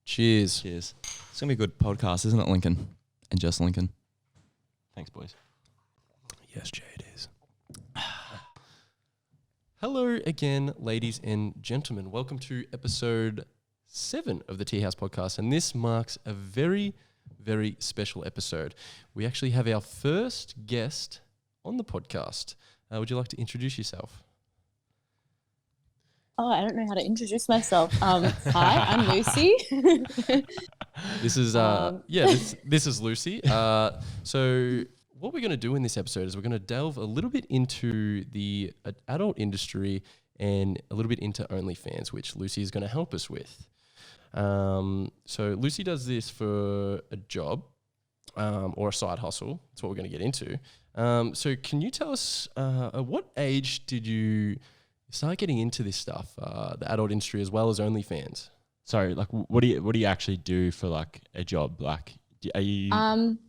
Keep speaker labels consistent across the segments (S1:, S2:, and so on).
S1: Cheers.
S2: Cheers. It's going to be a good podcast, isn't it, Lincoln? And just Lincoln. Thanks, boys.
S1: Yes, Jay, it is. Hello again, ladies and gentlemen. Welcome to episode 7 of the Teahouse podcast. And this marks a very, very special episode. We actually have our first guest on the podcast. Would you like to introduce yourself?
S3: Oh, I don't know how to introduce myself. Hi, I'm Lucy.
S1: This is this is Lucy. So what we're going to do in this episode is we're going to delve a little bit into the adult industry and a little bit into Onlyfans, which Lucy is going to help us with. So Lucy does this for a job or a side hustle. That's what we're going to get into. So can you tell us at what age did you start getting into this stuff, the adult industry as well as OnlyFans?
S2: Sorry, like what do you actually do for like a job? Like, are you?
S3: I'm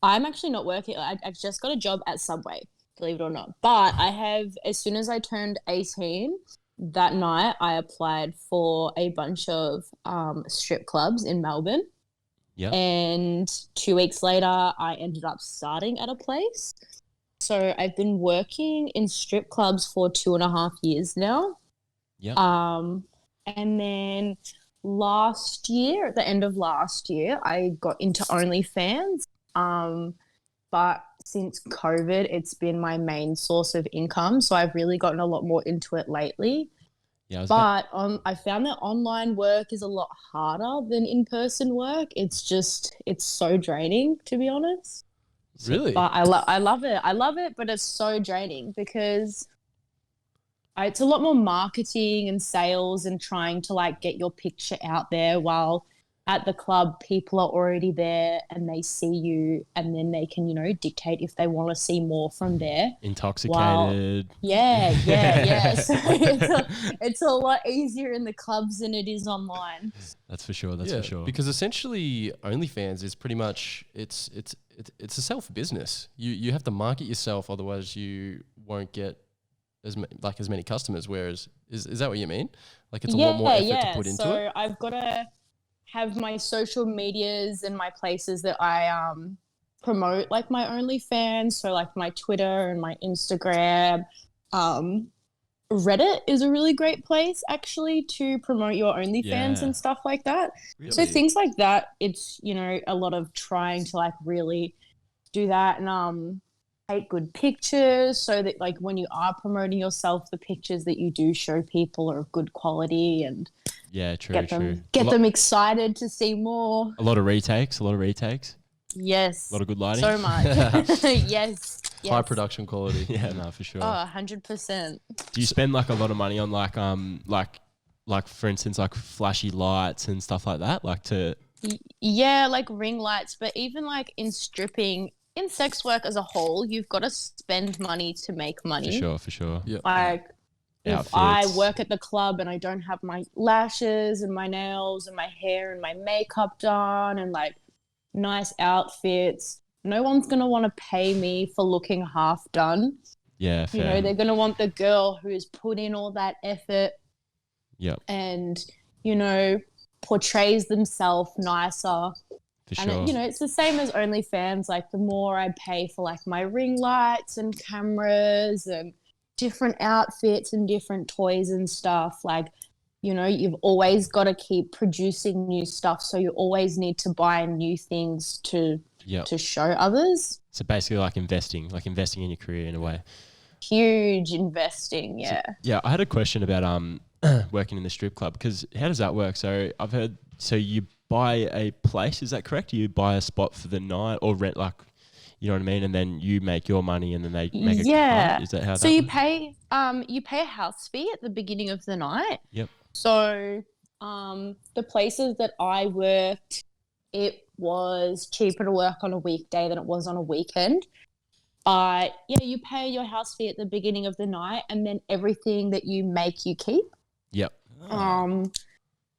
S3: actually not working. I've just got a job at Subway, believe it or not. But I have, as soon as I turned 18, that night I applied for a bunch of strip clubs in Melbourne.
S2: Yeah.
S3: And 2 weeks later, I ended up starting at a place. So I've been working in strip clubs for 2.5 years now.
S2: Yeah.
S3: And then last year, at the end of last year, I got into OnlyFans. But since COVID, it's been my main source of income. So I've really gotten a lot more into it lately.
S2: Yeah.
S3: I found that online work is a lot harder than in-person work. It's so draining, to be honest.
S1: Really?
S3: But I love it. I love it, but it's so draining because it's a lot more marketing and sales and trying to like get your picture out there, while at the club people are already there and they see you and then they can, dictate if they want to see more from there.
S2: Intoxicated.
S3: Yeah. So it's a lot easier in the clubs than it is online.
S2: That's for sure. That's for sure.
S1: Because essentially OnlyFans is pretty much it's a self business. You have to market yourself, otherwise you won't get as many customers. Whereas is that what you mean? Like it's a lot more effort to put into it.
S3: So I've got to have my social medias and my places that I promote, like my OnlyFans. So like my Twitter and my Instagram. Reddit is a really great place actually to promote your OnlyFans and stuff like that.
S1: Really?
S3: So things like that, it's, a lot of trying to like really do that and take good pictures so that like when you are promoting yourself, the pictures that you do show people are of good quality and get them excited to see more.
S2: A lot of retakes.
S3: Yes.
S2: A lot of good lighting.
S3: So much. Yes.
S1: High production quality.
S2: Yeah, no, for sure.
S3: Oh, 100%.
S2: Do you spend like a lot of money on like for instance like flashy lights and stuff like that, like to?
S3: Yeah, like ring lights, but even like in stripping, in sex work as a whole, you've got to spend money to make money.
S2: For sure.
S1: Yeah.
S3: Like
S2: Outfits.
S3: if I work at the club and I don't have my lashes and my nails and my hair and my makeup done and like nice outfits, no one's going to want to pay me for looking half done.
S2: Yeah, fair.
S3: They're going to want the girl who's put in all that effort.
S2: Yep.
S3: And, portrays themselves nicer.
S2: For sure.
S3: And, it's the same as OnlyFans. Like the more I pay for like my ring lights and cameras and different outfits and different toys and stuff, like, you've always got to keep producing new stuff. So you always need to buy new things to show others.
S2: So basically like investing in your career in a way.
S3: Huge investing, yeah.
S2: So, yeah, I had a question about working in the strip club, because how does that work? So I've heard, so you buy a place, is that correct? You buy a spot for the night or rent, like, you know what I mean? And then you make your money and then they make a cut? Is that how
S3: so
S2: that
S3: you
S2: works?
S3: you pay a house fee at the beginning of the night.
S2: Yep.
S3: So the places that I worked, it was cheaper to work on a weekday than it was on a weekend. But yeah, you pay your house fee at the beginning of the night and then everything that you make, you keep.
S2: Yep.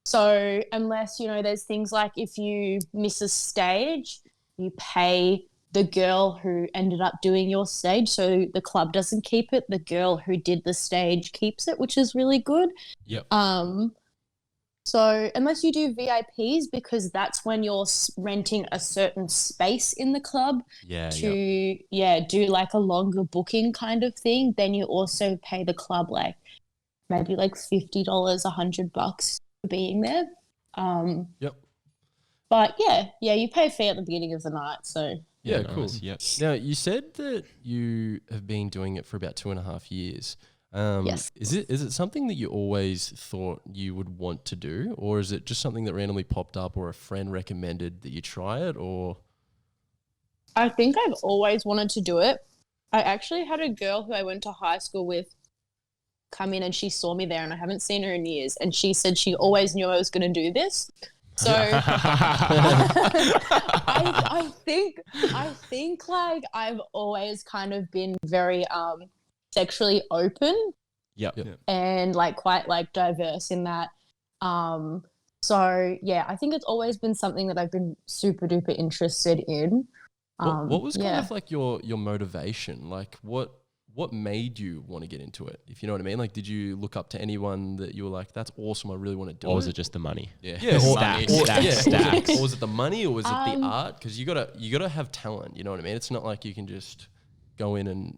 S3: So unless, there's things like if you miss a stage, you pay the girl who ended up doing your stage. So the club doesn't keep it. The girl who did the stage keeps it, which is really good.
S2: Yep.
S3: So unless you do VIPs, because that's when you're renting a certain space in the club to do like a longer booking kind of thing, then you also pay the club like maybe like $50, $100 for being there.
S1: Yep.
S3: But yeah, you pay a fee at the beginning of the night. So
S1: yeah,
S2: nice.
S1: cool.
S2: Yep.
S1: Now you said that you have been doing it for about 2.5 years.
S3: Yes.
S1: Is it something that you always thought you would want to do, or is it just something that randomly popped up, or a friend recommended that you try it, or?
S3: I think I've always wanted to do it. I actually had a girl who I went to high school with come in and she saw me there, and I haven't seen her in years, and she said she always knew I was going to do this. So I think like I've always kind of been very sexually open
S2: Yep.
S3: and like quite like diverse in that. So yeah, I think it's always been something that I've been super duper interested in.
S1: What was kind of like your motivation? Like what made you want to get into it? If you know what I mean? Like, did you look up to anyone that you were like, that's awesome, I really want to do it?
S2: Or was it just the money?
S1: Yeah.
S2: Stacks.
S1: Or was it the money, or was it the art? Because you gotta have talent, you know what I mean? It's not like you can just go in and,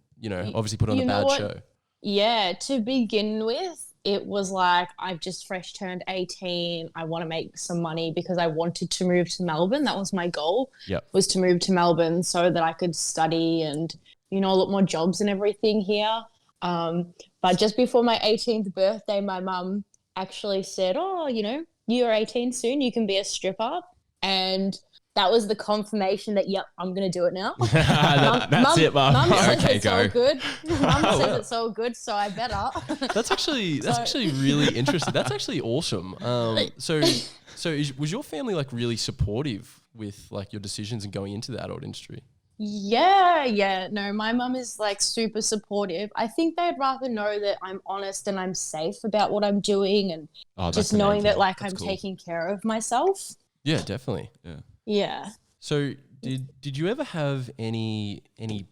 S1: obviously put on a bad show.
S3: Yeah, to begin with, it was like I've just fresh turned 18. I want to make some money because I wanted to move to Melbourne. That was my goal. Was to move to Melbourne so that I could study and, a lot more jobs and everything here. But just before my 18th birthday, my mum actually said, "Oh, you're 18 soon. You can be a stripper." And that was the confirmation that, yep, I'm going to do it now.
S2: That's it, Mum.
S3: Mum says
S2: Okay,
S3: it's
S2: go.
S3: all good. Mum says it's all good, so I better.
S1: That's actually really interesting. That's actually awesome. So was your family like really supportive with like your decisions and going into the adult industry?
S3: Yeah. No, my mum is like super supportive. I think they'd rather know that I'm honest and I'm safe about what I'm doing, and just knowing that like I'm taking care of myself.
S1: Yeah, definitely.
S3: Yeah.
S1: So did you ever have any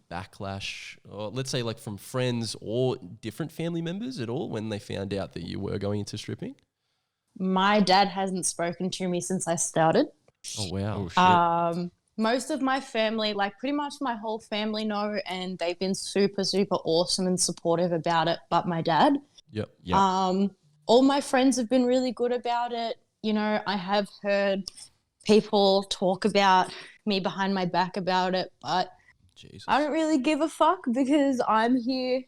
S1: backlash, or let's say like from friends or different family members at all when they found out that you were going into stripping?
S3: My dad hasn't spoken to me since I started.
S1: Oh wow.
S2: Oh shit.
S3: Most of my family, like pretty much my whole family know, and they've been super, super awesome and supportive about it, but my dad.
S1: Yep.
S3: All my friends have been really good about it. I have heard people talk about me behind my back about it, but
S1: Jesus.
S3: I don't really give a fuck because I'm here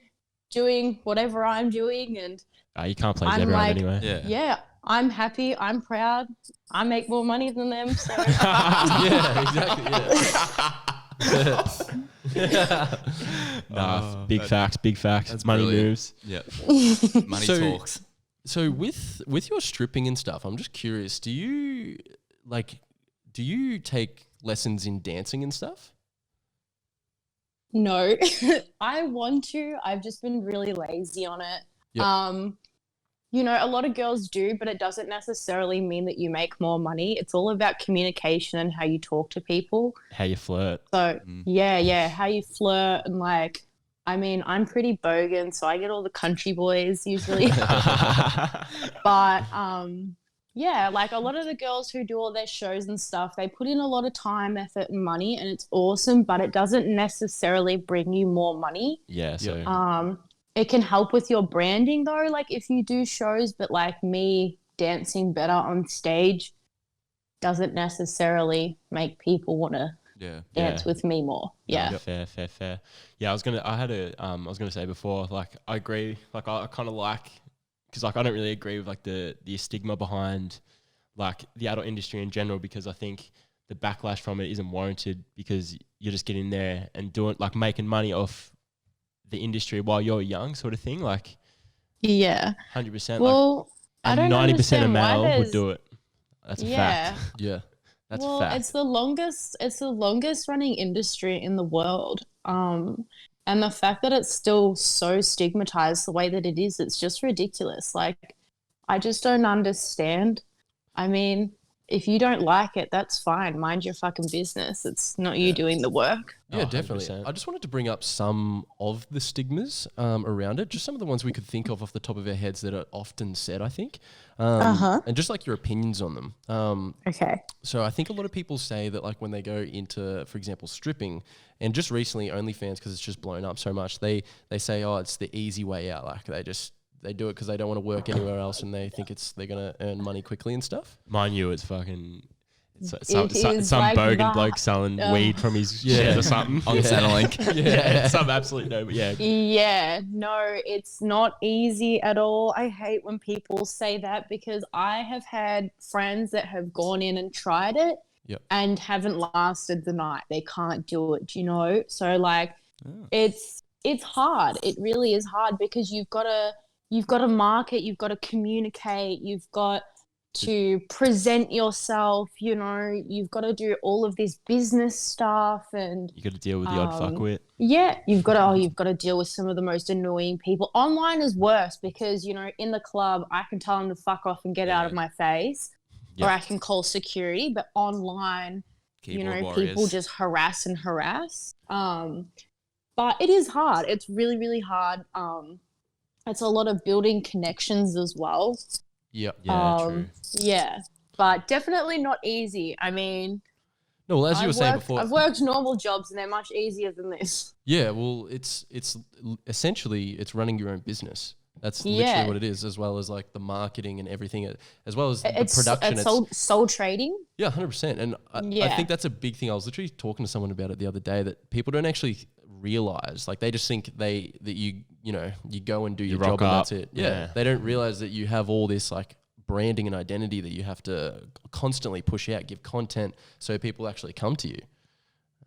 S3: doing whatever I'm doing, and
S2: you can't please everyone anyway.
S3: Yeah, I'm happy. I'm proud. I make more money than them. So.
S1: Yeah, exactly.
S2: Yeah. Big facts.
S4: That's
S2: Money
S4: brilliant.
S2: moves.
S4: Yeah. Money talks.
S1: So with your stripping and stuff, I'm just curious, do you take lessons in dancing and stuff?
S3: No, I want to. I've just been really lazy on it.
S1: Yep.
S3: A lot of girls do, but it doesn't necessarily mean that you make more money. It's all about communication and how you talk to people.
S2: How you flirt.
S3: So, yeah, how you flirt and I'm pretty bogan, so I get all the country boys usually. But, like a lot of the girls who do all their shows and stuff, they put in a lot of time, effort, and money, and it's awesome, but it doesn't necessarily bring you more money.
S2: Yeah, so...
S3: It can help with your branding though, like if you do shows, but like me dancing better on stage doesn't necessarily make people want to dance with me more. Yeah.
S2: Fair. Yeah, I was gonna say before, like I agree, like I kind of like, because like I don't really agree with like the stigma behind like the adult industry in general, because I think the backlash from it isn't warranted, because you're just getting there and doing like making money off the industry while you're young, sort of thing. Like, 100%.
S3: Well,
S2: like,
S3: I don't
S2: 90% of
S3: understand why
S2: male would do it. That's a fact.
S1: Yeah, that's
S3: well,
S1: a fact.
S3: it's the longest running industry in the world. And the fact that it's still so stigmatized the way that it is, it's just ridiculous. Like, I just don't understand. I mean, if you don't like it, that's fine. Mind your fucking business. It's not you doing the work.
S1: Yeah,
S2: Oh,
S1: definitely.
S2: 100%.
S1: I just wanted to bring up some of the stigmas around it, just some of the ones we could think of off the top of our heads that are often said, I think, and just like your opinions on them.
S3: Okay.
S1: So I think a lot of people say that like when they go into, for example, stripping, and just recently OnlyFans, because it's just blown up so much, they say, oh, it's the easy way out. Like they do it because they don't want to work anywhere else, and they think they're gonna earn money quickly and stuff.
S2: Mind you, it's fucking. It's
S3: It is
S2: some
S3: like
S2: bogan
S3: that.
S2: bloke selling weed from his shed or something.
S4: On Centrelink.
S2: Yeah, some absolute no. Yeah,
S3: Yeah, no, it's not easy at all. I hate when people say that because I have had friends that have gone in and tried it
S1: Yep.
S3: and haven't lasted the night. They can't do it, you know? So like it's hard. It really is hard because you've got to market, you've got to communicate, you've got to present yourself, you know, you've got to do all of this business stuff, and
S2: you got to deal with the odd fuckwit.
S3: yeah, you've got to deal with some of the most annoying people. Online is worse because, you know, in the club I can tell them to fuck off and get out of my face, or I can call security. But online,
S4: Keyboard warriors.
S3: people just harass and harass. But it is hard. It's really, really hard. It's a lot of building connections as well.
S1: Yep.
S2: Yeah, true.
S3: Yeah, but definitely not easy. I mean,
S1: No, well, as you were saying before,
S3: I've worked normal jobs and they're much easier than this.
S1: yeah, well, it's essentially it's running your own business. That's literally what it is, as well as like the marketing and everything, as well as the production.
S3: It's soul trading.
S1: Yeah, 100%. And I think that's a big thing. I was literally talking to someone about it the other day, that people don't actually realize, like they just think that you go and do your job and that's it. Yeah. They don't realize that you have all this like branding and identity that you have to constantly push out, give content so people actually come to you.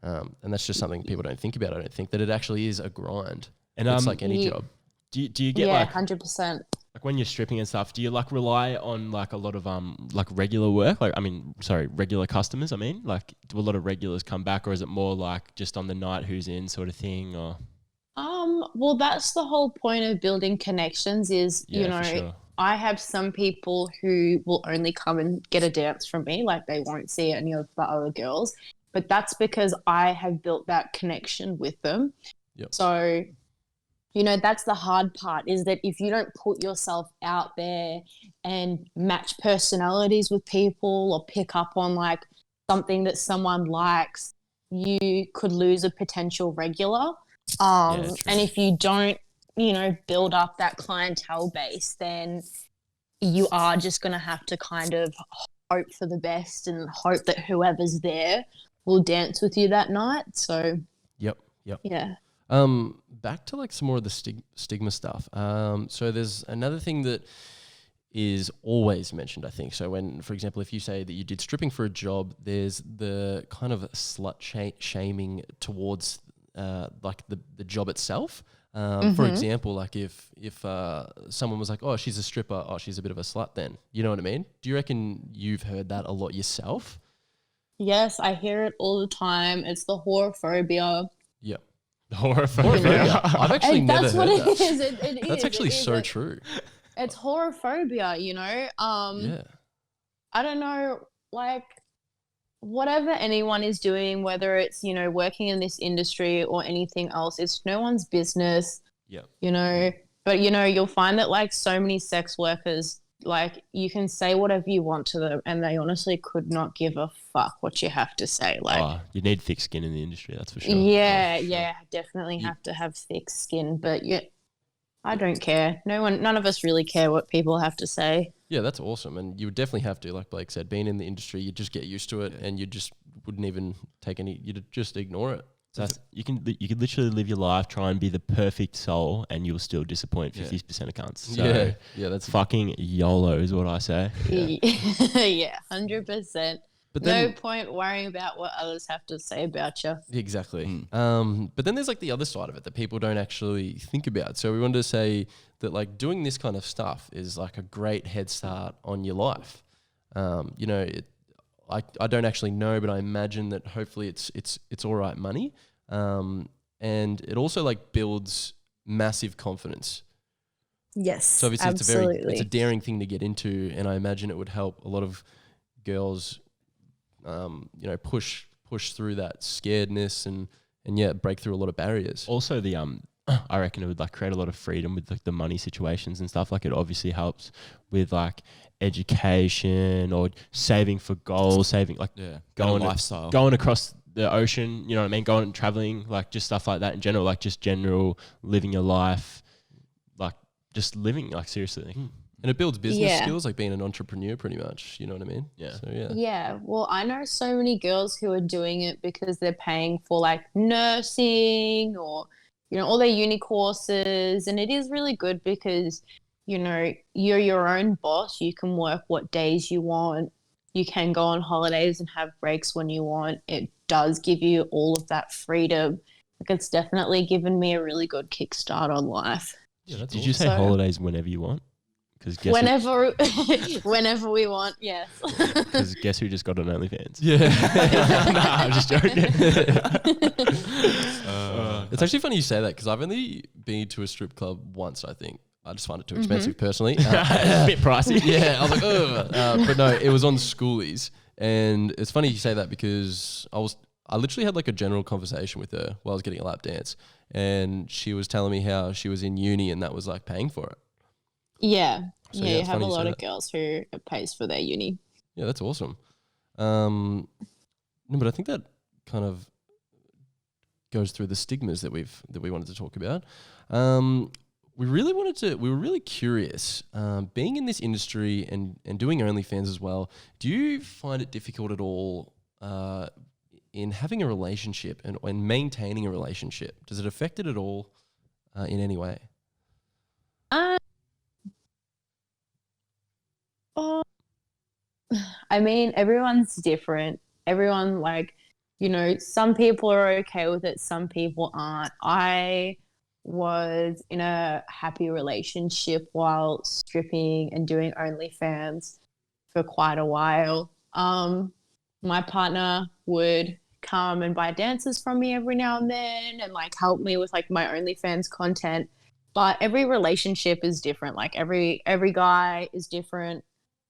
S1: And that's just something people don't think about. I don't think that it actually is a grind. And it's like any job.
S2: Do you get like
S3: 100%.
S2: like when you're stripping and stuff, do you like rely on like a lot of like regular work? Like regular customers, like do a lot of regulars come back, or is it more like just on the night who's in sort of thing? Or
S3: well, that's the whole point of building connections is,
S2: Yeah,
S3: you know,
S2: for sure.
S3: I have some people who will only come and get a dance from me, like they won't see any of the other girls, but that's because I have built that connection with them.
S1: Yep.
S3: So, you know, that's the hard part, is that if you don't put yourself out there and match personalities with people or pick up on like something that someone likes, you could lose a potential regular. And if you don't, you know, build up that clientele base, then you are just going to have to kind of hope for the best and hope that whoever's there will dance with you that night. So,
S1: Yep.
S3: yeah.
S1: Back to like some more of the stigma stuff. So there's another thing that is always mentioned, I think. So when, for example, if you say that you did stripping for a job, there's the kind of slut shaming towards like the job itself. For example, like if someone was like, oh, she's a stripper, oh, she's a bit of a slut then. You know what I mean? Do you reckon you've heard that a lot yourself?
S3: Yes, I hear it all the time. It's the whorophobia.
S1: Yep.
S2: Horophobia.
S1: I've actually never
S3: That's
S1: heard
S3: what
S1: that.
S3: it is. It
S1: That's
S3: is.
S1: actually
S3: It is.
S1: so true.
S3: It's horophobia, you know?
S1: Yeah.
S3: I don't know, like, whatever anyone is doing, whether it's, you know, working in this industry or anything else, it's no one's business.
S1: Yep.
S3: You know, but, you know, you'll find that, like, so many sex workers, like, you can say whatever you want to them and they honestly could not give a fuck what you have to say. Like,
S2: you need thick skin in the industry, that's for sure.
S3: yeah, definitely have to have thick skin. But, yeah, I don't care. None of us really care what people have to say.
S1: Yeah, that's awesome. And you would definitely have to, like Blake said, being in the industry, you just get used to it and you just wouldn't even take you'd just ignore it.
S2: You could literally live your life, try and be the perfect soul, and you'll still disappoint 50% of cunts. So
S1: yeah, that's
S2: fucking YOLO is what I say.
S3: Yeah, 100%.
S1: But then,
S3: no point worrying about what others have to say about you.
S1: Exactly. But then there's like the other side of it that people don't actually think about. So we wanted to say that like doing this kind of stuff is like a great head start on your life. You know, I don't actually know, but I imagine that hopefully it's all right money. And it also like builds massive confidence.
S3: Yes.
S1: So obviously
S3: absolutely.
S1: it's a daring thing to get into, and I imagine it would help a lot of girls, push through that scaredness and break through a lot of barriers.
S2: Also, the I reckon it would like create a lot of freedom with like the money situations and stuff. Like it obviously helps with like education or saving for goals, saving like
S4: going lifestyle,
S2: going across the ocean. You know what I mean? Going and traveling, like just stuff like that in general. Like just general living your life, like just living like seriously.
S1: And it builds business skills, like being an entrepreneur, pretty much. You know what I mean?
S2: Yeah.
S1: So, yeah.
S3: Yeah. Well, I know so many girls who are doing it because they're paying for like nursing or, all their uni courses. And it is really good because, you're your own boss. You can work what days you want. You can go on holidays and have breaks when you want. It does give you all of that freedom. Like it's definitely given me a really good kickstart on life.
S1: Yeah,
S2: Did you say holidays whenever you want?
S3: Whenever we want, yes.
S2: Because guess who just got on OnlyFans?
S1: Yeah.
S2: Nah, I'm just joking.
S1: It's actually funny you say that because I've only been to a strip club once, I think. I just find it too expensive personally.
S2: A bit pricey.
S1: Yeah, I was like, ugh. But no, it was on schoolies. And it's funny you say that because I literally had like a general conversation with her while I was getting a lap dance. And she was telling me how she was in uni and that was like paying for it.
S3: Yeah.
S1: So,
S3: you have a lot of
S1: that.
S3: girls who it pays for their uni.
S1: Yeah, that's awesome. No, but I think that kind of goes through the stigmas that we wanted to talk about. We were really curious, being in this industry and doing OnlyFans as well. Do you find it difficult at all in having a relationship and maintaining a relationship? Does it affect it at all in any way?
S3: I mean, everyone's different. Everyone, some people are okay with it, some people aren't. I was in a happy relationship while stripping and doing OnlyFans for quite a while. My partner would come and buy dances from me every now and then and help me with my OnlyFans content. But every relationship is different. Every guy is different.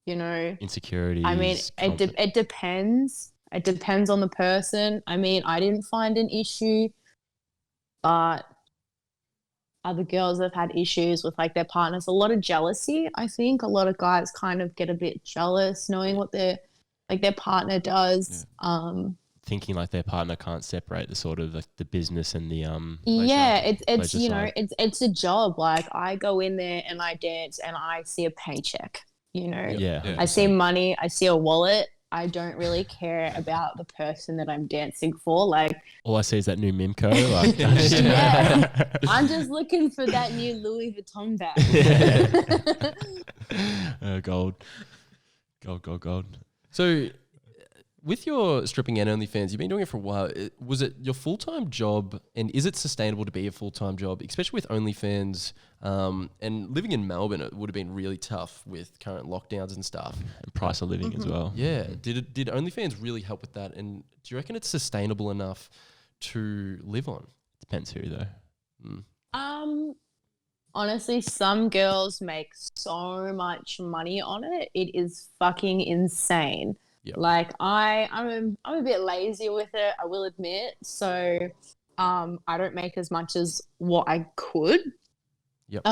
S2: Insecurities.
S3: I mean, it depends. It depends on the person. I mean, I didn't find an issue, but other girls have had issues with their partners. A lot of jealousy. I think a lot of guys kind of get a bit jealous knowing what their partner does.
S2: Yeah. Thinking their partner can't separate the sort of the business and the
S3: it's it's a job. I go in there and I dance and I see a paycheck. I see money, I see a wallet. I don't really care about the person that I'm dancing for.
S2: All I see is that new Mimco.
S3: I'm just looking for that new Louis Vuitton bag.
S2: Gold.
S1: So, with your stripping and OnlyFans, you've been doing it for a while. Was it your full-time job, and is it sustainable to be a full-time job, especially with OnlyFans? And living in Melbourne, it would have been really tough with current lockdowns and stuff.
S2: And price of living as well.
S1: Yeah. Did OnlyFans really help with that? And do you reckon it's sustainable enough to live on?
S2: Depends who though.
S3: Honestly, some girls make so much money on it. It is fucking insane. Yep. I'm a bit lazy with it, I will admit. So I don't make as much as what I could.
S1: Yep.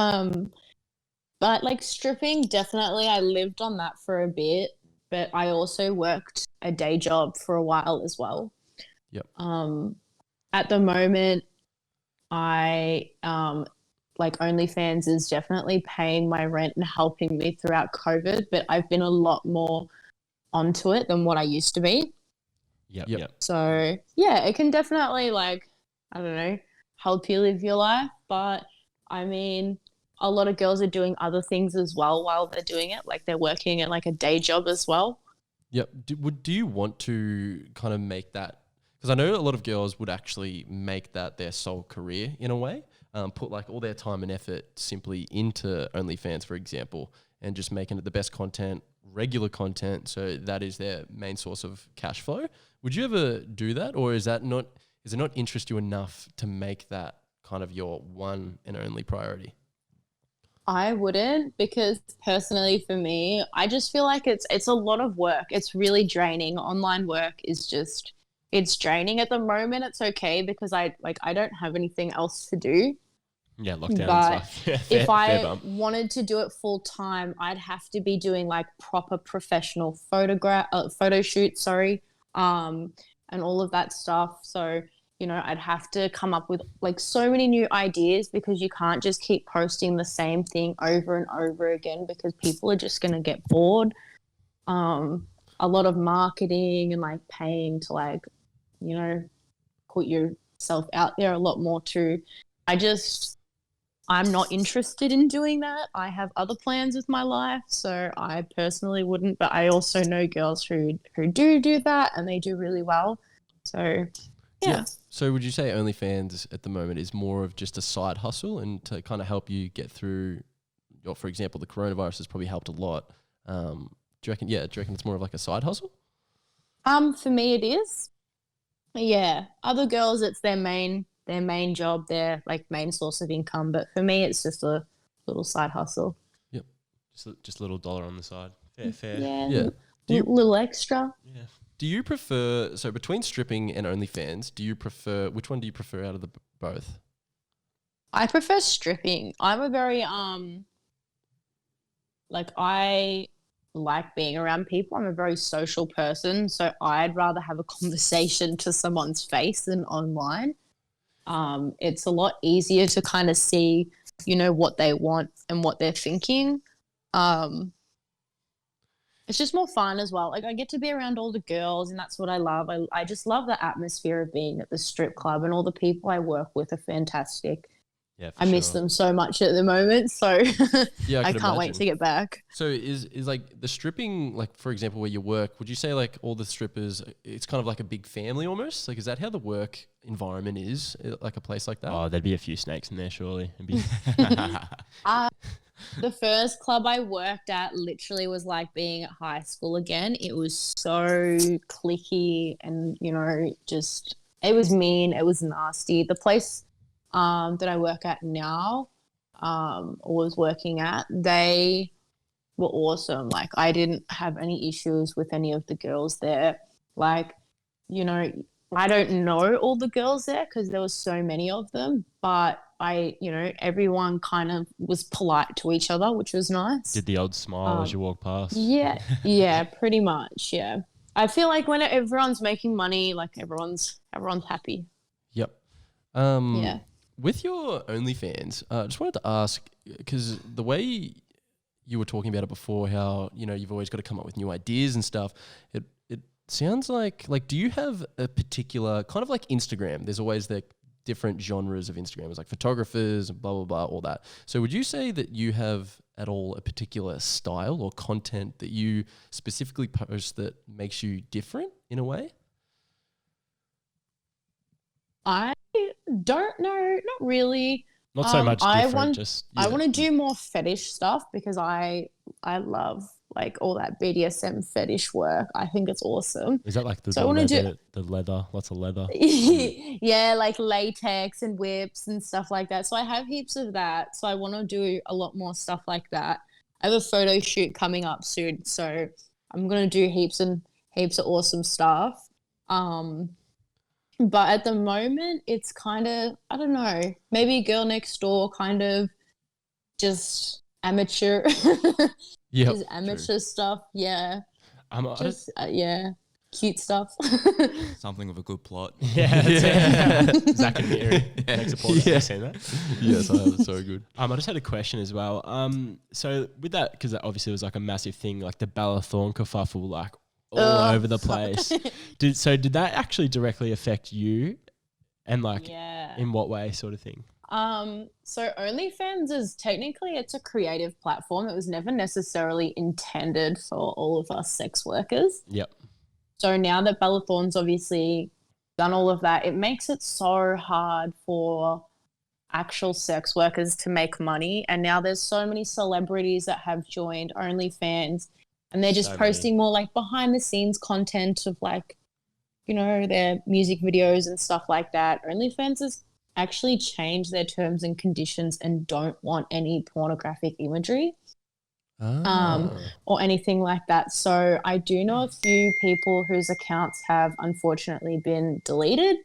S3: But stripping, definitely I lived on that for a bit, but I also worked a day job for a while as well.
S1: Yep.
S3: At the moment I OnlyFans is definitely paying my rent and helping me throughout COVID, but I've been a lot more onto it than what I used to be.
S2: Yep.
S3: So yeah, it can definitely help you live your life. But I mean, a lot of girls are doing other things as well while they're doing it. They're working at a day job as well.
S1: Yep. Do you want to kind of make that? Because I know a lot of girls would actually make that their sole career in a way. Put all their time and effort simply into OnlyFans, for example, and just making it the best content, regular content, so that is their main source of cash flow. Would you ever do that, or is it not interest you enough to make that kind of your one and only priority?
S3: I wouldn't, because personally for me, I just feel like it's a lot of work. It's really draining. Online work is just it's draining at the moment. It's okay because I don't have anything else to do.
S2: Yeah, lockdown
S3: But
S2: and stuff. Yeah,
S3: if
S2: fair
S3: I
S2: bump.
S3: wanted to do it full time, I'd have to be doing like proper professional photo shoots, sorry, and all of that stuff. So, I'd have to come up with like so many new ideas, because you can't just keep posting the same thing over and over again, because people are just going to get bored. A lot of marketing and like paying to like, put yourself out there a lot more too. I'm not interested in doing that. I have other plans with my life, so I personally wouldn't. But I also know girls who do that, and they do really well. So, yeah.
S1: So would you say OnlyFans at the moment is more of just a side hustle, and to kind of help you get through, for example, the coronavirus has probably helped a lot. Do you reckon? Yeah, do you reckon it's more of like a side hustle?
S3: For me, it is. Yeah. Other girls, it's their main job, their like main source of income. But for me, it's just a little side hustle.
S1: Yep.
S2: Just a little dollar on the side. Fair.
S3: Yeah. Little extra.
S2: Yeah.
S1: Do you prefer, so between stripping and OnlyFans, which one do you prefer out of the both?
S3: I prefer stripping. I'm a very I like being around people. I'm a very social person, so I'd rather have a conversation to someone's face than online. It's a lot easier to kind of see, what they want and what they're thinking. It's just more fun as well. Like, I get to be around all the girls, and that's what I love. I just love the atmosphere of being at the strip club, and all the people I work with are fantastic.
S2: Yeah,
S3: I miss them so much at the moment, so
S1: Yeah,
S3: I can't wait to get back.
S1: So is like the stripping, like for example, where you work, would you say like all the strippers, it's kind of like a big family almost? Like, is that how the work environment is, like a place like that?
S2: Oh, there'd be a few snakes in there, surely. It'd be
S3: The first club I worked at literally was like being at high school again. It was so cliquey and, it was mean. It was nasty. The place that I work at now, or was working at, they were awesome. Like, I didn't have any issues with any of the girls there. Like, I don't know all the girls there because there was so many of them, but everyone kind of was polite to each other, which was nice.
S2: did the old smile as you walk past.
S3: Yeah, pretty much. Yeah, I feel like when everyone's making money, like everyone's happy.
S1: Yep.
S3: Yeah.
S1: With your OnlyFans, I just wanted to ask, because the way you were talking about it before, how, you've always got to come up with new ideas and stuff. It sounds like, do you have a particular kind of like Instagram? There's always the different genres of Instagram, like photographers and blah, blah, blah, all that. So would you say that you have at all a particular style or content that you specifically post that makes you different in a way?
S3: I don't know, not really.
S2: Not so much different,
S3: I want to do more fetish stuff, because I love like all that BDSM fetish work. I think it's awesome.
S2: Is that like the leather, lots of leather?
S3: Yeah, like latex and whips and stuff like that. So I have heaps of that. So I want to do a lot more stuff like that. I have a photo shoot coming up soon, so I'm going to do heaps of awesome stuff. But at the moment, it's kind of, I don't know, maybe girl next door, kind of just amateur.
S1: Yeah,
S3: just amateur stuff. Yeah. Yeah, cute stuff.
S4: Something with a good plot.
S2: Yeah. Zach and Mary. Makes a point. Have you seen that?
S1: Yes, I have. It's so good.
S2: I just had a question as well. So with that, because that obviously was like a massive thing, like the Ballathorn kerfuffle, like all over the place. Did that actually directly affect you, and like in what way, sort of thing?
S3: So OnlyFans is technically, it's a creative platform. It was never necessarily intended for all of us sex workers.
S2: Yep.
S3: So now that Bellathorn's obviously done all of that, it makes it so hard for actual sex workers to make money. And now there's so many celebrities that have joined OnlyFans, and they're just posting more like behind the scenes content of like, their music videos and stuff like that. OnlyFans is actually changed their terms and conditions and don't want any pornographic imagery or anything like that. So I do know a few people whose accounts have unfortunately been deleted.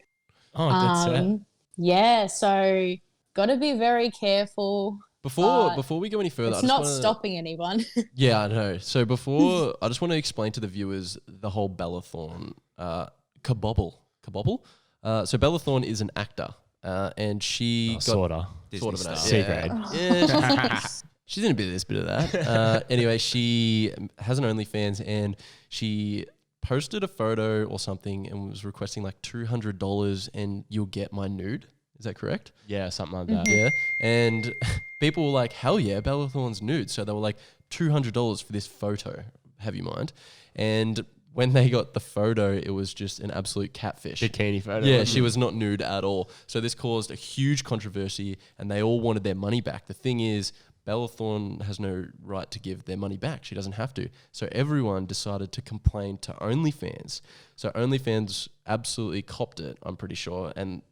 S2: Oh, that's sad.
S3: Yeah, so got to be very careful.
S1: Before we go any further,
S3: It's not stopping anyone.
S1: Yeah, I know. So before, I just want to explain to the viewers the whole Bella Thorne kabobble. So Bella Thorne is an actor, and she got
S2: Sort of
S1: an actor.
S2: C grade.
S1: Yeah, she's in a bit of this, bit of that. Anyway, she has an OnlyFans, and she posted a photo or something and was requesting like $200 and you'll get my nude. Is that correct?
S2: Yeah, something like that.
S1: Yeah. And people were like, hell yeah, Bella Thorne's nude. So they were like, $200 for this photo, have you mind? And when they got the photo, it was just an absolute catfish.
S2: Bikini photo.
S1: Yeah, she was not nude at all. So this caused a huge controversy and they all wanted their money back. The thing is, Bella Thorne has no right to give their money back. She doesn't have to. So everyone decided to complain to OnlyFans. So OnlyFans absolutely copped it, I'm pretty sure. And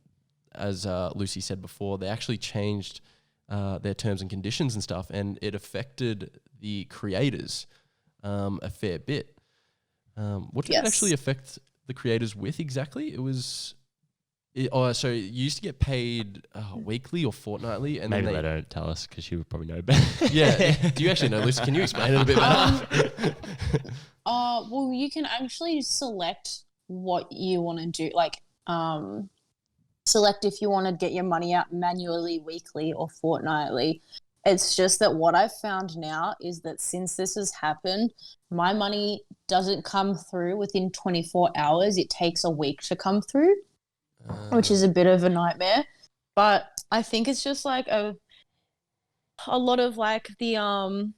S1: as Lucy said before, they actually changed their terms and conditions and stuff, and it affected the creators a fair bit. What did it actually affect the creators with exactly? It was... so you used to get paid weekly or fortnightly, and
S2: maybe
S1: then
S2: they don't tell us because she would probably know better.
S1: Yeah, do you actually know, Lucy? Can you explain it a bit better?
S3: Well, you can actually select what you want to do. Like, select if you want to get your money out manually, weekly, or fortnightly. It's just that what I've found now is that since this has happened, my money doesn't come through within 24 hours. It takes a week to come through. Which is a bit of a nightmare, but I think it's just like a lot of like the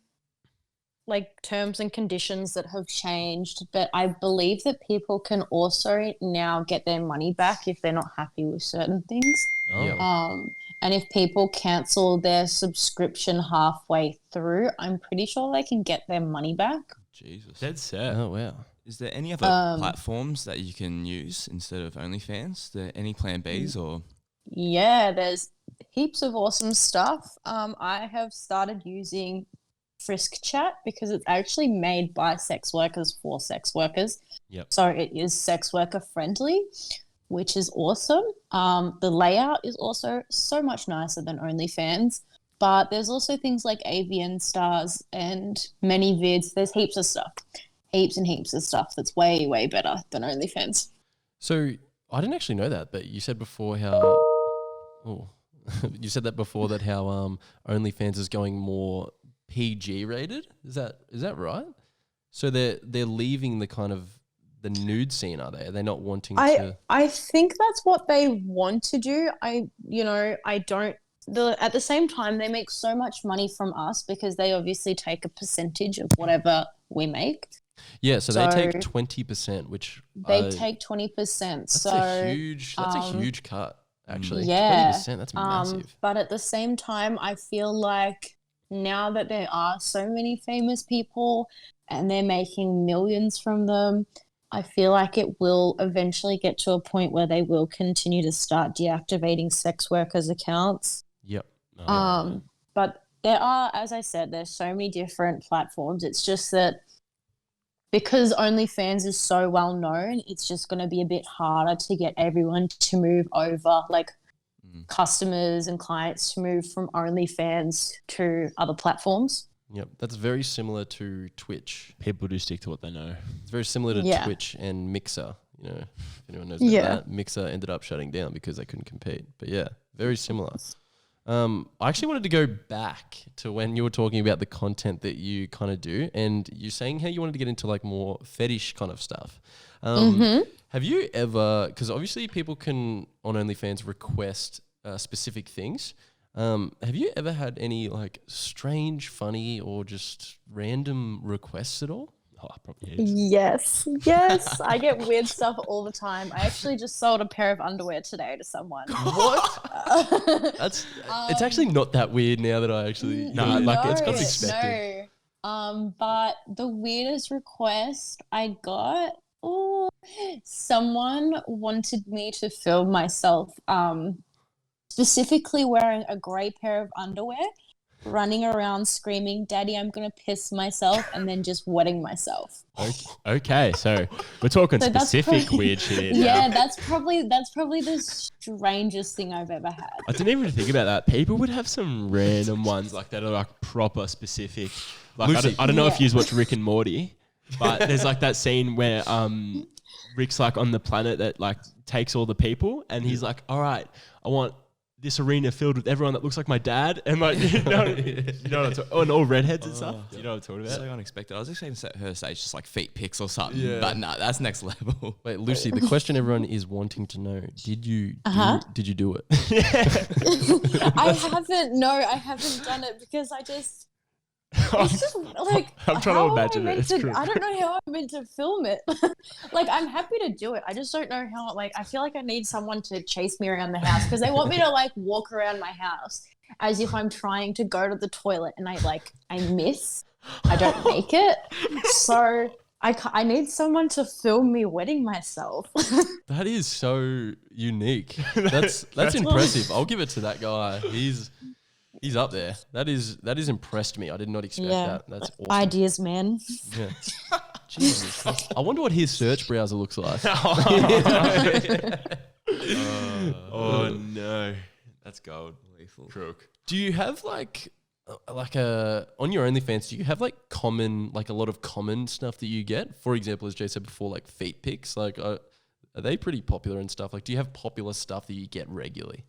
S3: like terms and conditions that have changed. But I believe that people can also now get their money back if they're not happy with certain things. And if people cancel their subscription halfway through, I'm pretty sure they can get their money back.
S4: Jesus,
S2: That's sad.
S1: Oh wow.
S4: Is there any other platforms that you can use instead of OnlyFans? There any plan Bs or?
S3: Yeah, there's heaps of awesome stuff. I have started using Frisk Chat because it's actually made by sex workers for sex workers.
S2: Yep.
S3: So it is sex worker friendly, which is awesome. The layout is also so much nicer than OnlyFans. But there's also things like AVN Stars and ManyVids. There's heaps of stuff. Heaps and heaps of stuff that's way, way better than OnlyFans.
S1: So I didn't actually know that, but you said before how you said that before that how OnlyFans is going more PG rated. Is that right? So they're leaving the kind of the nude scene, are they? Are they not wanting to?
S3: I think that's what they want to do. At the same time, they make so much money from us because they obviously take a percentage of whatever we make.
S1: Yeah, so they take 20%, which
S3: they take 20%.
S1: That's
S3: so
S1: a huge cut, actually.
S3: Yeah,
S1: 20%, that's massive.
S3: But at the same time, I feel like now that there are so many famous people and they're making millions from them, I feel like it will eventually get to a point where they will continue to start deactivating sex workers' accounts.
S1: Yep.
S3: But there are, as I said, there's so many different platforms. It's just that because OnlyFans is so well known, it's just going to be a bit harder to get everyone to move over, like customers and clients to move from OnlyFans to other platforms.
S1: Yep, that's very similar to Twitch.
S2: People do stick to what they know.
S1: It's very similar to Twitch and Mixer. You know, if anyone knows about that, Mixer ended up shutting down because they couldn't compete. But yeah, very similar. I actually wanted to go back to when you were talking about the content that you kind of do, and you're saying how you wanted to get into like more fetish kind of stuff. Have you ever, because obviously people can on OnlyFans request specific things. Have you ever had any like strange, funny, or just random requests at all?
S2: Oh, probably
S3: Yes. I get weird stuff all the time. I actually just sold a pair of underwear today to someone.
S1: What? It's actually not that weird now that I actually it's kind of expected.
S3: No. But the weirdest request I got, someone wanted me to film myself specifically wearing a grey pair of underwear, running around screaming, "Daddy, I'm gonna piss myself," and then just wetting myself.
S2: Okay, so we're talking
S3: So that's
S2: specific
S3: probably-
S2: weird shit.
S3: Yeah, that's probably the strangest thing I've ever had.
S2: I didn't even think about that. People would have some random ones like that are like proper specific. Like
S1: Lucy.
S2: I don't know if
S3: Yeah.
S2: you watch Rick and Morty, but there's like that scene where Rick's like on the planet that like takes all the people, and he's like, "All right, I want this arena filled with everyone that looks like my dad," and like you know what I'm talking, and all redheads and stuff. Do you know what I'm talking about?
S4: So unexpected. I was expecting her to say just like feet pics or something,
S1: Yeah.
S4: but no, that's next level.
S1: Wait, Lucy, the question everyone is wanting to know: Did you did you do it?
S3: I haven't. No, I haven't done it because I just. It's just like
S2: I'm trying
S3: how
S2: to
S3: am I
S2: imagine it.
S3: meant
S2: It's
S3: to-
S2: true.
S3: I don't know how I'm meant to film it. Like I'm happy to do it. I just don't know how. Like I feel like I need someone to chase me around the house because they want me to like walk around my house as if I'm trying to go to the toilet and I miss. I don't make it. So I need someone to film me wetting myself.
S1: That is so unique. That's impressive. I'll give it to that guy. He's up there. That is impressed me. I did not expect that. That's awesome.
S3: Ideas, man.
S1: Yeah. Jesus Christ. I wonder what his search browser looks like.
S2: Oh no, that's gold. Crook.
S1: Do you have like on your OnlyFans? Do you have like a lot of common stuff that you get? For example, as Jay said before, like feet pics. Like, are they pretty popular and stuff? Like, do you have popular stuff that you get regularly?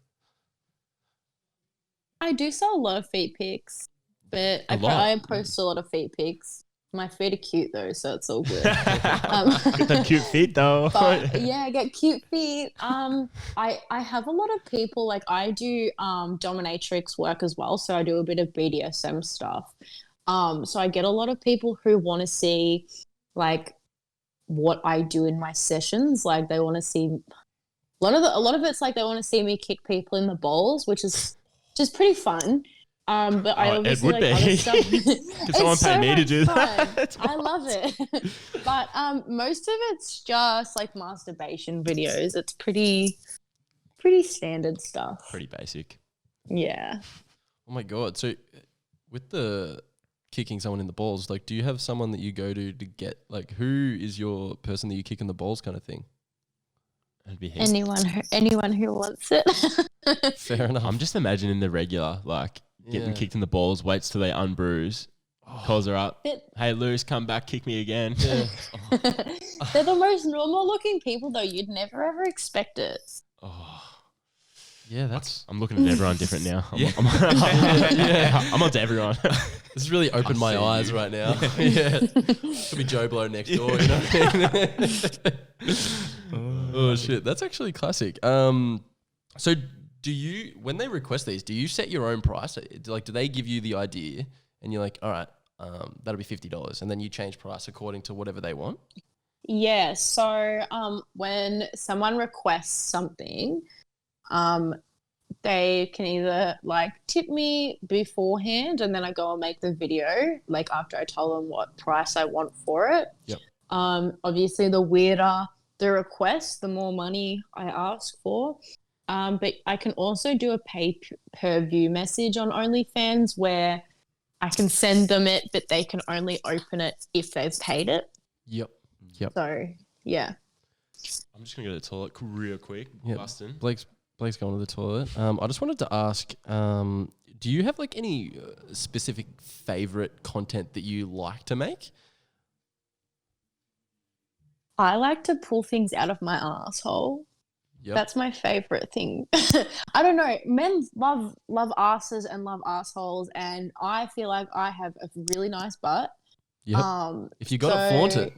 S3: I do sell a lot of feet pics, but
S1: A lot?
S3: I post a lot of feet pics. My feet are cute though, so it's all good.
S2: Got them cute feet though.
S3: But yeah, I get cute feet. I have a lot of people, like I do dominatrix work as well, so I do a bit of BDSM stuff. So I get a lot of people who want to see like what I do in my sessions. Like they want to see a lot of it's like they want to see me kick people in the balls, which is just pretty fun. But I obviously
S2: it would
S3: like other
S2: be.
S3: stuff.
S2: Can someone pay me to do that? That's
S3: I love it. But most of it's just like masturbation videos. It's pretty standard stuff.
S2: Pretty basic.
S3: Yeah.
S1: Oh my God. So with the kicking someone in the balls, like, do you have someone that you go to get, like, who is your person that you kick in the balls kind of thing?
S2: That'd be
S3: Anyone who wants it.
S1: Fair enough.
S2: I'm just imagining the regular, like, getting
S1: Yeah.
S2: kicked in the balls, waits till they unbruise, calls her up. Hey, Luce, come back, kick me again.
S1: Yeah.
S3: They're the most normal looking people though. You'd never ever expect it.
S2: Oh,
S1: Yeah, that's
S2: I'm looking at everyone different now.
S4: Yeah.
S2: I'm on to everyone.
S1: this has really opened my
S4: seeing
S1: eyes
S4: you.
S1: right now. Yeah. Could be Joe Blow next door, you know what I mean? Oh shit, that's actually classic. So do you, when they request these, do you set your own price? Like, do they give you the idea and you're like, all right, that'll be $50, and then you change price according to whatever they want?
S3: Yeah. So when someone requests something, they can either like tip me beforehand and then I go and make the video like after I tell them what price I want for it.
S1: Yep.
S3: Obviously the weirder the request, the more money I ask for. But I can also do a pay per view message on OnlyFans where I can send them it, but they can only open it if they've paid it.
S1: Yep.
S3: So yeah.
S2: I'm just going to go to the toilet real quick.
S1: Yeah.
S2: Bustin'.
S1: Blake's going to the toilet. I just wanted to ask, do you have like any specific favorite content that you like to make?
S3: I like to pull things out of my asshole.
S1: Yep.
S3: That's my favorite thing. I don't know. Men love asses and love assholes, and I feel like I have a really nice butt.
S1: Yep. If you got it, flaunt it.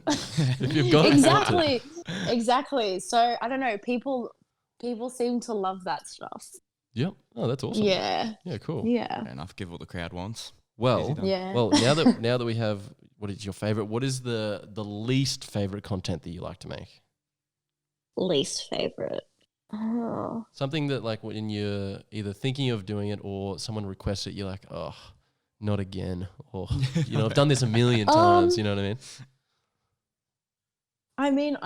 S1: If you've got it, flaunt it.
S3: Exactly. So I don't know. People seem to love that stuff.
S1: Yep. Oh, that's awesome.
S3: Yeah.
S1: Yeah, cool.
S3: Yeah.
S4: Fair enough. Give what the crowd wants.
S1: Well,
S4: Easy done.
S3: Yeah.
S1: well, now that we have, what is your favorite? What is the least favorite content that you like to make?
S3: Least favorite. Oh.
S1: Something that, like, when you're either thinking of doing it or someone requests it, you're like, oh, not again. Or, I've done this a million times. You know what I mean?
S3: I mean,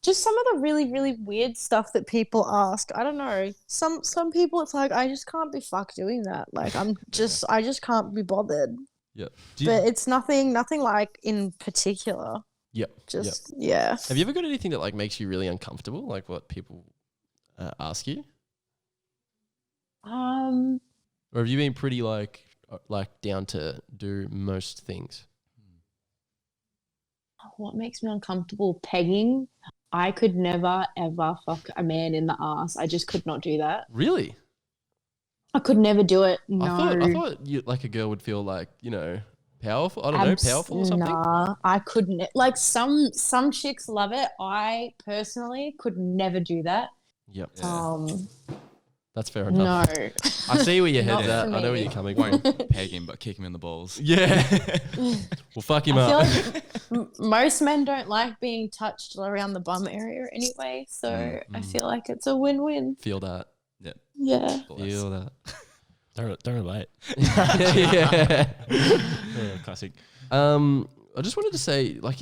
S3: just some of the really, really weird stuff that people ask. I don't know. Some people, it's like, I just can't be fucked doing that. Like, I just can't be bothered.
S1: Yeah.
S3: But it's nothing like in particular.
S1: Yep.
S3: Just, yeah.
S1: Have you ever got anything that like makes you really uncomfortable? Like what people ask you? Or have you been pretty like down to do most things?
S3: What makes me uncomfortable? Pegging. I could never, ever fuck a man in the ass. I just could not do that.
S1: Really?
S3: I could never do it. No.
S1: I thought you, like a girl would feel like, you know, powerful. I don't know, powerful or something.
S3: Nah, I couldn't. Like some chicks love it. I personally could never do that.
S1: Yep.
S3: That's
S1: fair enough.
S3: No.
S1: I see where your head's at. I know where you're coming from.
S4: Won't peg him, but kick him in the balls.
S1: Yeah. We'll fuck him up.
S3: I feel like most men don't like being touched around the bum area anyway, so I feel like it's a win-win.
S1: Feel that.
S3: Yeah.
S1: Feel that.
S2: Don't relate.
S1: Yeah.
S2: Classic.
S1: I just wanted to say, like,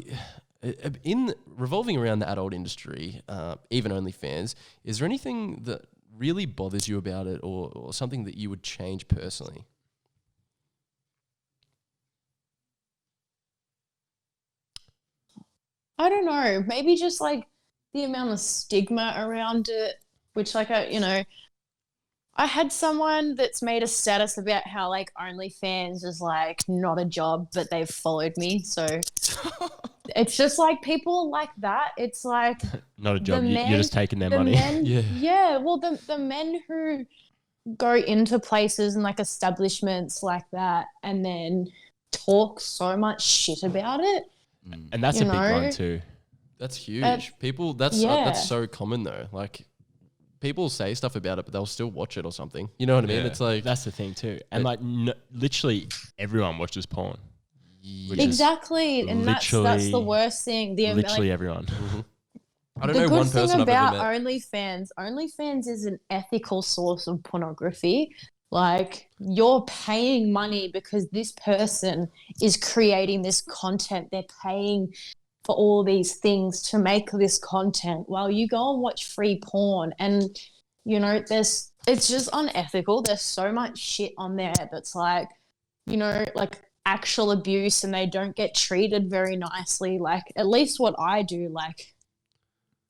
S1: in revolving around the adult industry, even OnlyFans, is there anything that really bothers you about it, or something that you would change personally?
S3: I don't know. Maybe just like the amount of stigma around it, which like I had someone that's made a status about how like OnlyFans is like not a job, but they've followed me. So it's just like people like that. It's like
S2: not a job. You're just taking their money.
S3: Yeah. Well, the men who go into places and like establishments like that and then talk so much shit about it.
S2: And that's a big one too.
S1: That's huge. People, that's so common though. Like people say stuff about it, but they'll still watch it or something. You know what I mean? It's like
S2: that's the thing too. And like literally everyone watches porn.
S3: Exactly, and that's the worst thing.
S2: Literally everyone.
S1: Mm-hmm. I don't know one person I've ever met.
S3: OnlyFans is an ethical source of pornography. Like you're paying money because this person is creating this content. They're paying for all these things to make this content while you go and watch free porn. And, you know, it's just unethical. There's so much shit on there that's like, you know, like actual abuse, and they don't get treated very nicely. Like at least what I do, like,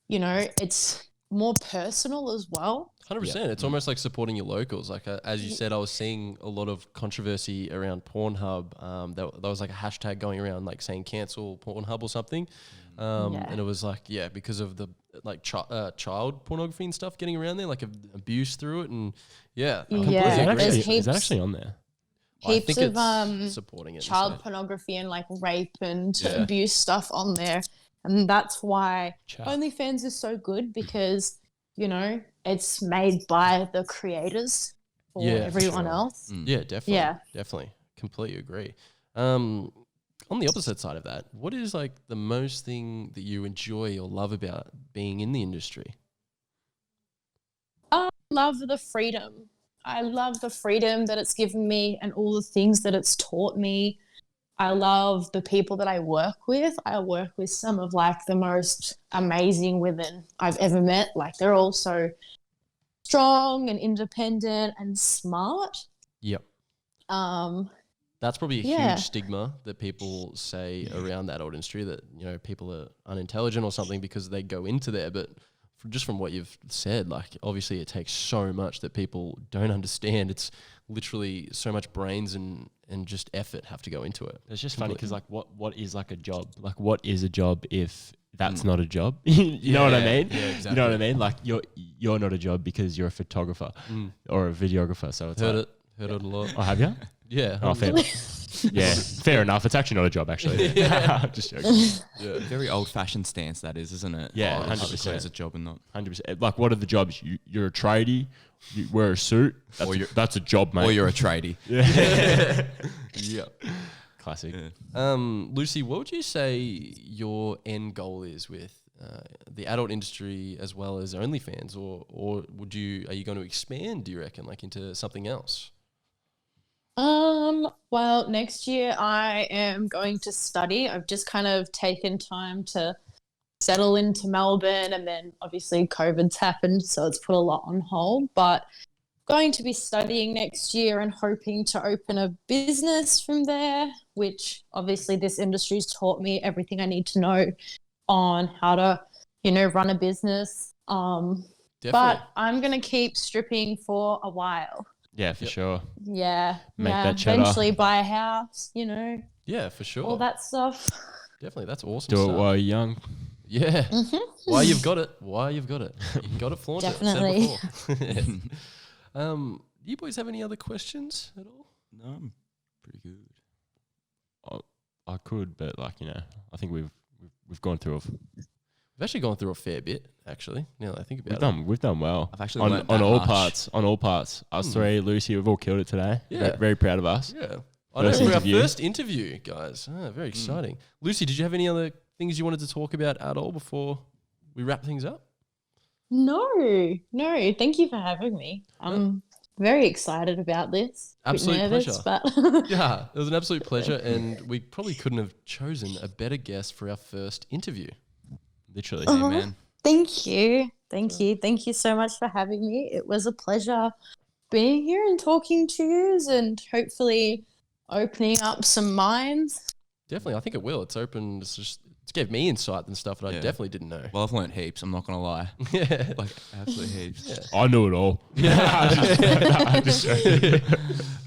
S3: you know, it's more personal as well.
S1: 100%. It's almost like supporting your locals. Like as you said, I was seeing a lot of controversy around Pornhub. There was like a hashtag going around like saying cancel Pornhub or something. And it was like, because of the like child pornography and stuff getting around there, like abuse through it. And
S2: is that actually on there?
S3: Heaps of
S1: supporting it,
S3: child pornography and like rape and abuse stuff on there. And that's why OnlyFans is so good, because, you know, it's made by the creators for everyone else.
S1: Yeah, definitely. Yeah. Definitely. Completely agree. On the opposite side of that, what is like the most thing that you enjoy or love about being in the industry?
S3: I love the freedom. I love the freedom that it's given me and all the things that it's taught me. I love the people that I work with. I work with some of like the most amazing women I've ever met. Like they're all so strong and independent and smart.
S1: Yep. That's probably a huge stigma that people say around that old industry, that, you know, people are unintelligent or something because they go into there. But just from what you've said, like obviously it takes so much that people don't understand. It's literally so much brains and just effort have to go into it.
S2: It's just funny because like what is like a job? Like what is a job if that's not a job? you know what I mean? Yeah, exactly. You know what I mean? Like you're not a job because you're a photographer or a videographer. So it's
S1: heard it a lot.
S2: Oh, have you?
S1: Yeah.
S2: Oh, fair. Yeah, fair enough. It's actually not a job, actually. Just joking.
S4: Yeah. Very old-fashioned stance that is, isn't it?
S2: Yeah,
S4: 100%. It's a job and not
S2: 100%. Like, what are the jobs? You're a tradie. You wear a suit. That's a job, mate.
S4: Or you're a tradie.
S1: Yeah.
S2: Classic.
S1: Yeah. Lucy, what would you say your end goal is with the adult industry as well as OnlyFans, or are you going to expand? Do you reckon, like into something else?
S3: Well, next year I am going to study. I've just kind of taken time to settle into Melbourne, and then obviously COVID's happened, so it's put a lot on hold. But going to be studying next year and hoping to open a business from there, which obviously this industry's taught me everything I need to know on how to, run a business. But I'm going to keep stripping for a while.
S2: Yeah, for sure.
S3: Yeah.
S2: Make that cheddar.
S3: Eventually buy a house,
S1: Yeah, for sure.
S3: all that stuff.
S1: Definitely, that's awesome
S2: Do
S1: stuff.
S2: it while you're young.
S1: Yeah.
S3: Mm-hmm.
S1: Why you've got it. You got it, flaunt
S3: Definitely.
S1: it. Said before. Do you boys have any other questions at all?
S4: No, I'm pretty good.
S2: I could, but I think we've gone through.
S1: We've actually gone through a fair bit, actually. Now that I think about
S2: We've done well.
S4: I've actually learnt
S2: on
S4: that
S2: all
S4: much.
S2: parts. On all parts. Us three, Lucy, we've all killed it today.
S1: Yeah.
S2: Very, very proud of us.
S1: Yeah. I know,
S2: First
S1: for our
S2: interview.
S1: first interview, guys. Very exciting. Lucy, did you have any other things you wanted to talk about at all before we wrap things up?
S3: No. Thank you for having me. I'm very excited about this.
S1: Absolute
S3: Bit nervous,
S1: pleasure.
S3: But
S1: Yeah, it was an absolute pleasure, and we probably couldn't have chosen a better guest for our first interview.
S2: Literally.
S4: Hey, man.
S3: Thank you. Thank you so much for having me. It was a pleasure being here and talking to you, and hopefully opening up some minds.
S1: Definitely, I think it will. It's opened. It's gave me insight and stuff that I
S4: Yeah.
S1: definitely didn't know.
S4: Well, I've learnt heaps. I'm not gonna lie.
S1: Yeah.
S4: Like absolutely heaps.
S2: I knew it all.
S1: Yeah.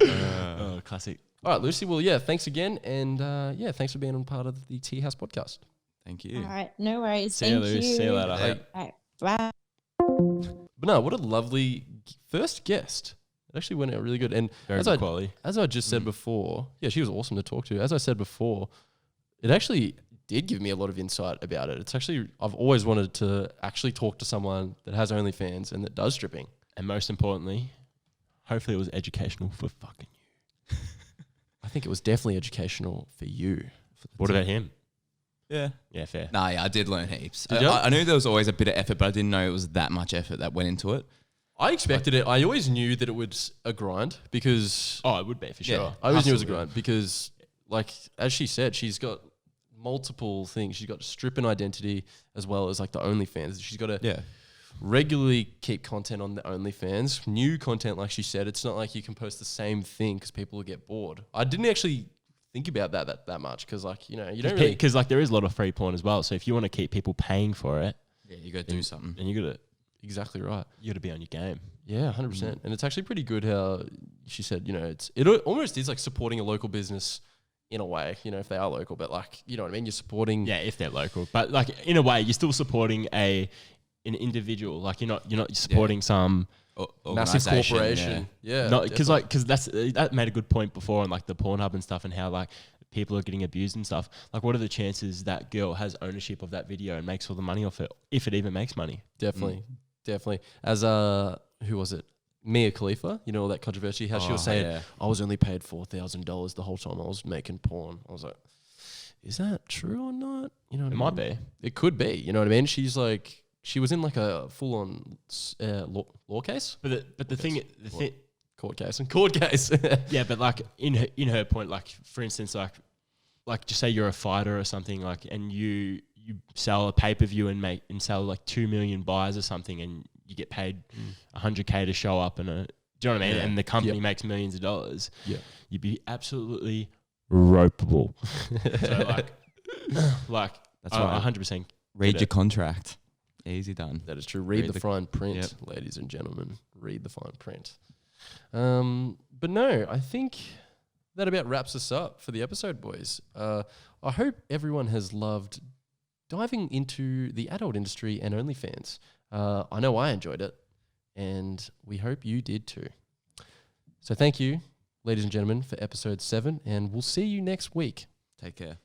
S2: Oh, classic.
S1: All right, Lucy. Well, yeah, thanks again, and thanks for being on part of the Teahouse podcast.
S4: Thank you.
S3: All right, no worries.
S2: See you,
S3: Thank
S2: Lucy.
S3: you.
S2: See you later.
S4: Yeah.
S3: All right, bye.
S1: But no, what a lovely first guest. It actually went out really good. And
S2: Very
S1: as
S2: good quality.
S1: as I just said before, yeah, she was awesome to talk to. As I said before, it actually did give me a lot of insight about it. It's actually, I've always wanted to actually talk to someone that has OnlyFans and that does stripping.
S2: And most importantly, hopefully it was educational for fucking you.
S1: I think it was definitely educational for you.
S2: What about him?
S4: Yeah.
S2: Yeah, fair.
S4: Nah, yeah, I did learn heaps.
S1: Did ya?
S4: I knew there was always a bit of effort, but I didn't know it was that much effort that went into it.
S1: I expected it. I always knew that it was a grind because
S2: Oh, it would be for sure.
S4: Yeah.
S1: I always knew it was a
S4: Hustle,
S1: grind because, like, as she said, she's got multiple things. She's got stripping identity as well as like the OnlyFans. She's got to
S4: Yeah.
S1: regularly keep content on the OnlyFans, new content. Like she said, it's not like you can post the same thing because people will get bored. I didn't actually think about that much because, like, you don't really.
S2: Because there is a lot of free porn as well. So if you want to keep people paying for it,
S4: Yeah, you got to do something.
S2: then you got
S1: Exactly right.
S2: to be on your game.
S1: Yeah, 100%. And it's actually pretty good how she said, it almost is like supporting a local business in a way, if they are local, but like, you know what I mean? You're supporting.
S2: Yeah, if they're local, but like in a way, you're still supporting an individual. Like you're not supporting some
S1: Massive
S4: Organisation,
S1: corporation. Yeah.
S2: because that made a good point before on like the Pornhub and stuff and how like people are getting abused and stuff. Like, what are the chances that girl has ownership of that video and makes all the money off it, if it even makes money?
S1: Definitely. As who was it? Mia Khalifa, all that controversy, how she was saying,
S4: yeah.
S1: I was only paid $4,000 the whole time I was making porn. I was like, is that true or not? You know what
S2: It
S1: I
S2: might
S1: mean?
S2: be.
S1: It could be. You know what I mean? She was in like a full on law case,
S2: But the thing,
S1: court case.
S2: yeah, but like in her point, like for instance, like just say you're a fighter or something, like, and you sell a pay-per-view and sell like 2 million buys or something, and you get paid $100K to show up, and do you know what I mean?
S1: Yeah.
S2: And the company
S1: Yep.
S2: makes millions of dollars.
S1: Yeah.
S2: You'd be absolutely ropeable. So like
S4: That's
S2: I
S4: right.
S2: 100%
S4: Read
S2: get
S4: your
S2: it.
S4: contract. Easy done.
S1: That is true. Read the fine print,
S4: Yep.
S1: ladies and gentlemen. Read the fine print. But no, I think that about wraps us up for the episode, boys. I hope everyone has loved diving into the adult industry and OnlyFans. I know I enjoyed it, and we hope you did too. So thank you, ladies and gentlemen, for episode 7, and we'll see you next week.
S4: Take care.